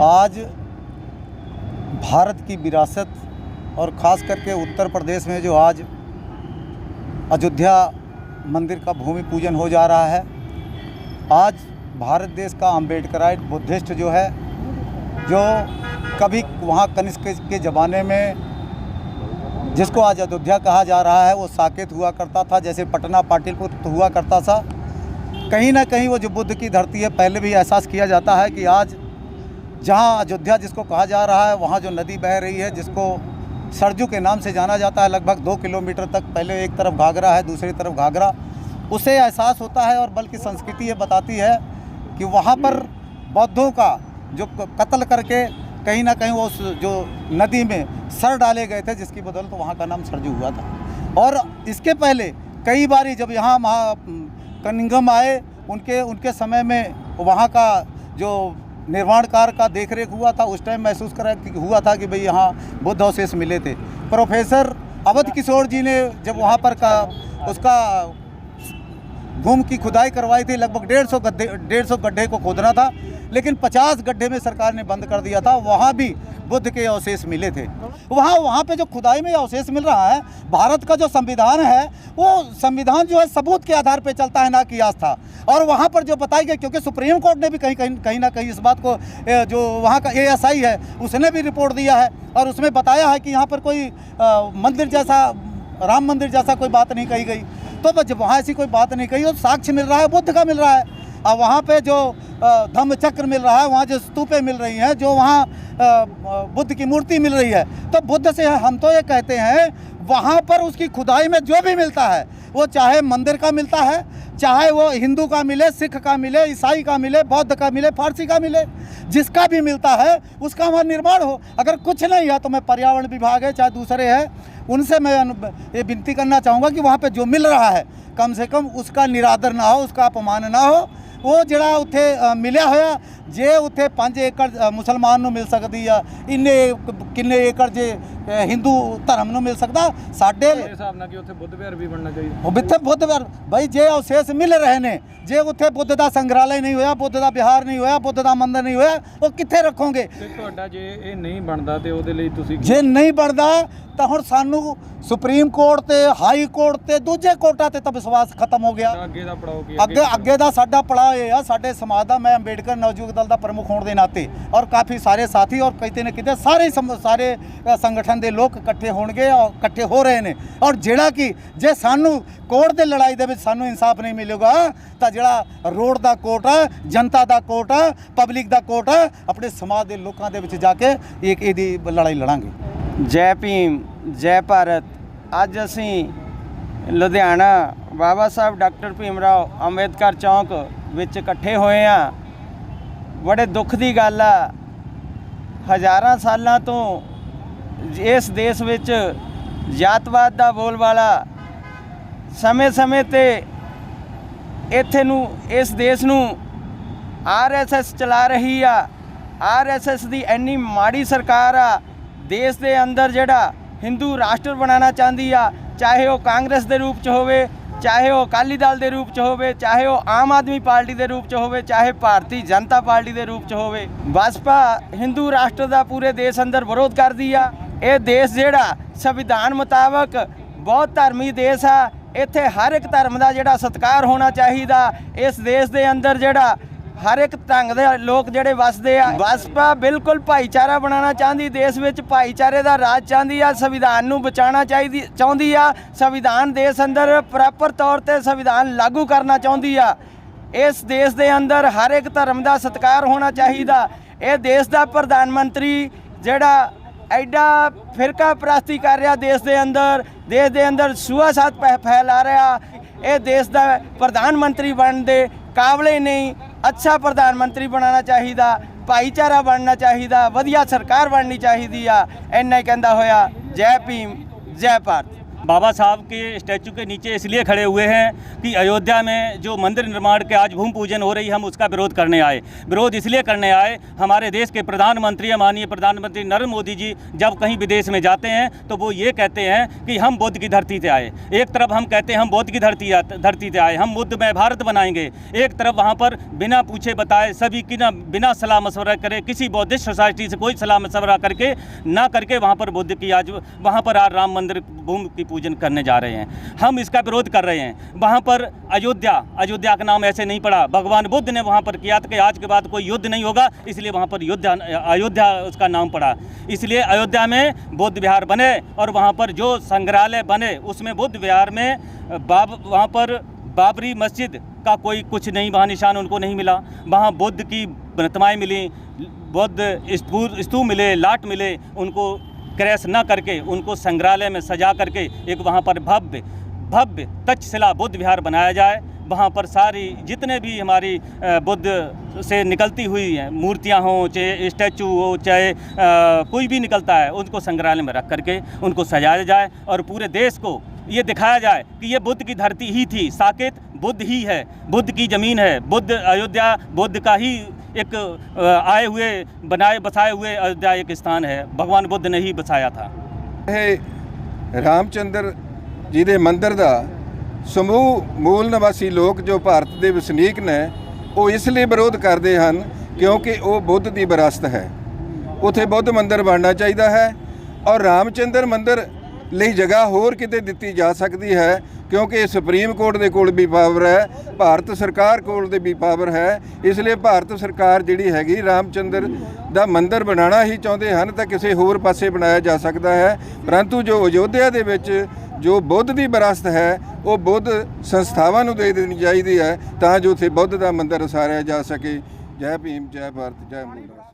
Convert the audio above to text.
आज भारत की विरासत और ख़ास करके उत्तर प्रदेश में जो आज अयोध्या मंदिर का भूमि पूजन हो जा रहा है, आज भारत देश का अम्बेडकराइट बुद्धिस्ट जो है, जो कभी वहाँ कनिष्क के ज़माने में जिसको आज अयोध्या कहा जा रहा है, वो साकेत हुआ करता था, जैसे पटना पाटलिपुत्र हुआ करता था। कहीं ना कहीं वो जो बुद्ध की धरती है, पहले भी एहसास किया जाता है कि आज जहाँ अयोध्या जिसको कहा जा रहा है, वहाँ जो नदी बह रही है, जिसको सरजू के नाम से जाना जाता है, लगभग 2 किलोमीटर तक, पहले एक तरफ घाघरा है, दूसरी तरफ घाघरा, उसे एहसास होता है। और बल्कि संस्कृति ये बताती है कि वहाँ पर बौद्धों का जो कत्ल करके कहीं ना कहीं वो जो नदी में सर डाले गए थे, जिसकी बदौलत वहाँ का नाम सरजू हुआ था। और इसके पहले कई बार जब यहाँ कनिंगम आए, उनके समय में वहाँ का जो निर्माण कार्य का देखरेख हुआ था, उस टाइम महसूस हुआ था कि भाई यहाँ बुद्ध अवशेष मिले थे। प्रोफेसर अवध किशोर जी ने जब वहाँ पर उसका भूमि की खुदाई करवाई थी, लगभग 150 गड्ढे को खोदना था, लेकिन 50 गड्ढे में सरकार ने बंद कर दिया था। वहाँ भी बुद्ध के अवशेष मिले थे। वहाँ पे जो खुदाई में अवशेष मिल रहा है, भारत का जो संविधान है, वो संविधान जो है सबूत के आधार पे चलता है, ना कि आस्था। और वहाँ पर जो बताई गई, क्योंकि सुप्रीम कोर्ट ने भी कहीं ना कहीं इस बात को, जो वहाँ का ASI है, उसने भी रिपोर्ट दिया है और उसमें बताया है कि यहाँ पर कोई मंदिर जैसा, राम मंदिर जैसा कोई बात नहीं कही गई। तो जब वहाँ ऐसी कोई बात नहीं कही, तो साक्ष्य मिल रहा है, बुद्ध का मिल रहा है। और वहाँ पे जो धम्म चक्र मिल रहा है, वहाँ जो स्तूपें मिल रही हैं, जो वहाँ बुद्ध की मूर्ति मिल रही है, तो बुद्ध से हम तो ये कहते हैं, वहाँ पर उसकी खुदाई में जो भी मिलता है, वो चाहे मंदिर का मिलता है, चाहे वो हिंदू का मिले, सिख का मिले, ईसाई का मिले, बौद्ध का मिले, फारसी का मिले, जिसका भी मिलता है उसका वहाँ निर्माण हो। अगर कुछ नहीं है तो मैं पर्यावरण विभाग है, चाहे दूसरे हैं, उनसे मैं ये विनती करना चाहूँगा कि वहाँ पे जो मिल रहा है, कम से कम उसका निरादर ना हो, उसका अपमान ना हो। वो जड़ा उत्थे मिलिया होया, जे उत्थे 5 एकड़ मुसलमान नूं मिल सकदी आ, इन्ने किन्ने एकड़ जे हिंदू धर्म नूं मिल सकदा। साडे हिसाब नाल कि उत्थे बुद्ध विहार भी बनना चाहिए। उत्थे बुद्ध विहार भाई जे अवशेष मिल रहे ने, जे उत्थे बुद्ध दा संग्रहालय नहीं होया, बुद्ध दा विहार नहीं होया, बुद्ध दा मंदिर नहीं होया, वो कित्थे रखोगे? ते तुहाडा जे ये नहीं बनदा ते ओहदे लई तुसीं जे नहीं बनदा ਤਾਂ ਹੁਣ ਸਾਨੂੰ ਸੁਪਰੀਮ ਕੋਰਟ ਤੇ ਹਾਈ ਕੋਰਟ ਤੇ ਦੂਜੇ ਕੋਰਟਾਂ ਤੇ ਤਾਂ ਵਿਸ਼ਵਾਸ ਖਤਮ ਹੋ ਗਿਆ। ਅੱਗੇ ਦਾ ਪੜਾਓ ਕੀ ਅੱਗੇ ਦਾ ਸਾਡਾ ਪੜਾਅ ਇਹ ਆ, ਸਾਡੇ ਸਮਾਜ ਦਾ, ਮੈਂ ਅੰਬੇਡਕਰ ਨਵਯੁਗ ਦਲ ਦਾ ਪ੍ਰਮੁੱਖ ਹੋਣ ਦੇ ਨਾਤੇ, ਔਰ ਕਾਫੀ ਸਾਰੇ ਸਾਥੀ ਔਰ ਕਿਤੇ ਨਾ ਕਿਤੇ ਸਾਰੇ ਸੰਗਠਨ ਦੇ ਲੋਕ ਇਕੱਠੇ ਹੋਣਗੇ ਔਰ ਇਕੱਠੇ ਹੋ ਰਹੇ ਨੇ। ਔਰ ਜਿਹੜਾ ਕਿ ਜੇ ਸਾਨੂੰ ਕੋਰਟ ਦੇ ਲੜਾਈ ਦੇ ਵਿੱਚ ਸਾਨੂੰ ਇਨਸਾਫ ਨਹੀਂ ਮਿਲੇਗਾ, ਤਾਂ ਜਿਹੜਾ ਰੋਡ ਦਾ ਕੋਰਟ ਆ, ਜਨਤਾ ਦਾ ਕੋਰਟ ਆ, ਪਬਲਿਕ ਦਾ ਕੋਰਟ ਆ, ਆਪਣੇ ਸਮਾਜ ਦੇ ਲੋਕਾਂ ਦੇ ਵਿੱਚ ਜਾ ਕੇ ਇਹਦੀ ਲੜਾਈ ਲੜਾਂਗੇ। जय भीम, जय भारत। अज असी लुधियाना बाबा साहब डॉक्टर भीमराव अंबेडकर चौंक विच इकट्ठे होए हाँ। बड़े दुख की गल आ, हज़ारां सालां तो इस देश विच जातवाद का बोलबाला समय समय ते इत्थे नूं, इस देश नूं RSS चला रही आ। RSS दी इन्नी माड़ी सरकार आ, देश के अंदर जड़ा हिंदू राष्ट्र बनाना चाहती आ, चाहे वो कांग्रेस के रूप च होवे, चाहे वो अकाली दल के रूप च होवे, चाहे वो आम आदमी पार्टी के रूप च होवे, चाहे भारतीय जनता पार्टी के रूप च होवे। बसपा हिंदू राष्ट्र का पूरे देश अंदर विरोध करती आ। ये देश जड़ा संविधान मुताबक बहुत धर्मी देश आ, इत्थे हर एक धर्म का जड़ा सत्कार होना चाहिए। इस देश के अंदर जड़ा हर एक ढंग के लोग जोड़े वसते आ। बसपा बिल्कुल भाईचारा बनाना चाहती, देश में भाईचारे का राज चाहती आ, संविधान नूं बचाना चाहती आ, संविधान देश अंदर प्रॉपर तौर पर संविधान लागू करना चाहती आ। इस देश के अंदर हर एक धर्म का सत्कार होना चाहिए। ये देश का प्रधानमंत्री जोड़ा एडा फिरका प्रस्ती कर रहा, देश के अंदर छुआछूत फैला रहा, ये देश का प्रधानमंत्री बनने दे काबले नहीं। अच्छा प्रधानमंत्री बनाना चाहिए, भाईचारा बनना चाहिए, वधिया सरकार बननी चाहिए आ। इन्ना ही कहंदा होया जय भीम, जय भारत। बाबा साहब के स्टैचू के नीचे इसलिए खड़े हुए हैं कि अयोध्या में जो मंदिर निर्माण के आज भूमि पूजन हो रही है, हम उसका विरोध करने आए। विरोध इसलिए करने आए, हमारे देश के प्रधानमंत्री, माननीय प्रधानमंत्री नरेंद्र मोदी जी जब कहीं विदेश में जाते हैं तो वो ये कहते हैं कि हम बुद्ध की धरती से आए। एक तरफ हम कहते हैं हम बुद्ध की धरती से आए, हम बुद्ध में भारत बनाएंगे। एक तरफ वहाँ पर बिना पूछे बताए, सभी की ना बिना सलाह मशवरा करे, किसी बौद्धिस्ट सोसाइटी से कोई सलाह मशवरा करके ना करके वहाँ पर बुद्ध की आज वहाँ पर आज राम मंदिर भूमि की पूजन करने जा रहे हैं। हम इसका विरोध कर रहे हैं। वहाँ पर अयोध्या का नाम ऐसे नहीं पड़ा, भगवान बुद्ध ने वहाँ पर किया था कि आज के बाद कोई युद्ध नहीं होगा, इसलिए वहाँ पर अयोध्या उसका नाम पड़ा। इसलिए अयोध्या में बुद्ध विहार बने और वहाँ पर जो संग्रहालय बने उसमें बुद्ध विहार में वहाँ पर बाबरी मस्जिद का कोई कुछ नहीं, वहाँ निशान उनको नहीं मिला। वहाँ बुद्ध की प्रतिमाएं मिली, बुद्ध स्तूप मिले, लाट मिले, उनको क्रैश न करके उनको संग्रहालय में सजा करके एक वहाँ पर भव्य तक्षशिला बुद्ध विहार बनाया जाए। वहाँ पर सारी जितने भी हमारी बुद्ध से निकलती हुई हैं मूर्तियाँ हों, चाहे स्टैचू हो, चाहे कोई भी निकलता है, उनको संग्रहालय में रख करके उनको सजाया जाए और पूरे देश को ये दिखाया जाए कि ये बुद्ध की धरती ही थी, साकेत बुद्ध ही है, बुद्ध की ज़मीन है, बुद्ध अयोध्या बुद्ध का ही एक आए हुए बसाए हुए अयोध्या एक स्थान है, भगवान बुद्ध ने ही बसाया था। ਰਾਮਚੰਦਰ ਜੀ ਦੇ ਮੰਦਿਰ ਦਾ ਸਮੂਹ ਮੂਲ ਨਿਵਾਸੀ ਲੋਕ ਜੋ ਭਾਰਤ ਦੇ ਵਸਨੀਕ ਨੇ ਉਹ ਇਸ ਲਈ ਵਿਰੋਧ ਕਰਦੇ ਹਨ ਕਿਉਂਕਿ ਉਹ ਬੁੱਧ ਦੀ ਵਿਰਾਸਤ ਹੈ। ਉੱਥੇ ਬੁੱਧ ਮੰਦਿਰ ਬਣਨਾ ਚਾਹੀਦਾ ਹੈ ਔਰ ਰਾਮਚੰਦਰ ਮੰਦਿਰ ਲਈ ਜਗ੍ਹਾ ਹੋਰ ਕਿਤੇ ਦਿੱਤੀ ਜਾ ਸਕਦੀ ਹੈ ਕਿਉਂਕਿ ਸੁਪਰੀਮ ਕੋਰਟ ਦੇ ਕੋਲ ਵੀ ਪਾਵਰ ਹੈ, ਭਾਰਤ ਸਰਕਾਰ ਕੋਲ ਦੇ ਵੀ ਪਾਵਰ ਹੈ। ਇਸ ਲਈ ਭਾਰਤ ਸਰਕਾਰ ਜਿਹੜੀ ਹੈਗੀ ਰਾਮਚੰਦਰ ਦਾ ਮੰਦਿਰ ਬਣਾਉਣਾ ਹੀ ਚਾਹੁੰਦੇ ਹਨ ਤਾਂ ਕਿਸੇ ਹੋਰ ਪਾਸੇ ਬਣਾਇਆ ਜਾ ਸਕਦਾ ਹੈ, ਪਰੰਤੂ ਜੋ ਅਯੋਧਿਆ ਦੇ ਵਿੱਚ ਜੋ ਬੁੱਧ ਦੀ ਵਿਰਾਸਤ ਹੈ ਉਹ ਬੁੱਧ ਸੰਸਥਾਵਾਂ ਨੂੰ ਦੇ ਦੇਣੀ ਚਾਹੀਦੀ ਹੈ ਤਾਂ ਜੋ ਉੱਥੇ ਬੁੱਧ ਦਾ ਮੰਦਿਰ ਉਸਾਰਿਆ ਜਾ ਸਕੇ। ਜੈ ਭੀਮ, ਜੈ ਭਾਰਤ, ਜੈ ਮੂਲ।